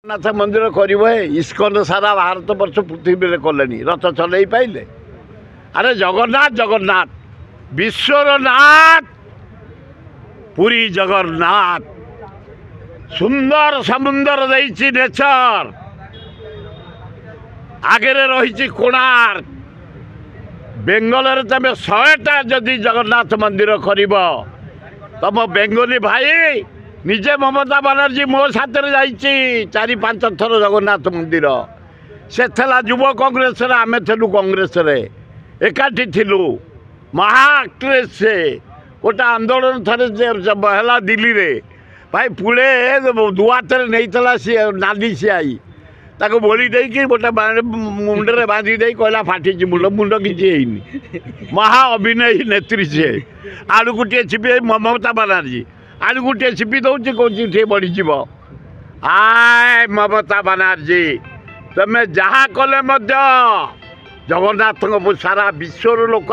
नाथ मंदिर करे इस्कन सारा भारत वर्ष पृथ्वी में कले रथ चल पाइले। अरे जगन्नाथ जगन्नाथ विश्वनाथ पुरी जगन्नाथ सुंदर समुंदर देछि नेचर आगे रही कोणार्क बेंगल तुम 100टा जदि जगन्नाथ मंदिर कर तुम बेंगली भाई निजे ममता बनर्जी मो साथ चारि पांच थर जगन्नाथ मंदिर से युव कांग्रेस आम थेलु कांग्रेस एकाठी थिलु महाअक्ट्रेस से गोटे आंदोलन थे दिल्ली रे भाई पुले दुआते नहीं सी नादी सिआई ताको बोली दे कि गोटे मुंडे बांधी दे कहला फाटी मुंड मुंड किसी महा अभिनय नेत्री से आलू गोटे छिपी ममता बनर्जी आलू गोटे छिपी दौर कौन बढ़ीज आय ममता बनर्जी तुम जहाँ कले जगन्नाथ सारा विश्वर लोक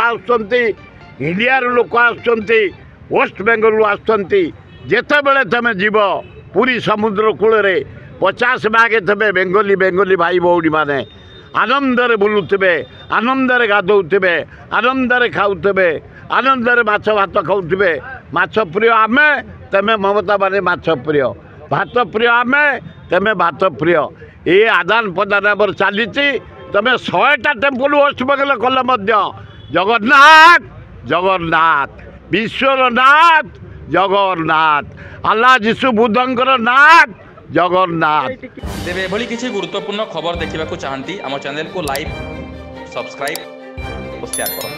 इंडिया लोक वेस्ट बेंगल आते बड़े तुम जीव पूरी समुद्र कूल 50 भागे थे बेंगली बेंगली भाई भौणी मैंने आनंदरे बुलुवे आनंदरे गाधोवे आनंदरे खाऊे आनंदरे माछ भात खाऊे माछ प्रिय आमे तमें ममता बाने माछ प्रिय भात प्रिय आमे तमें भात प्रिय ये आदान प्रदान आम चली तुम 100टा टेम्पल वेस्ट बेंगल कल जगन्नाथ जगन्नाथ विश्वनाथ जगन्नाथ अल्लाह जीशु बुद्धंकर नाथ जगन्नाथ। तेरे एभली किसी गुरुत्वपूर्ण खबर देखा चाहती आम चैनल को लाइक सब्सक्राइब और शेयर करो।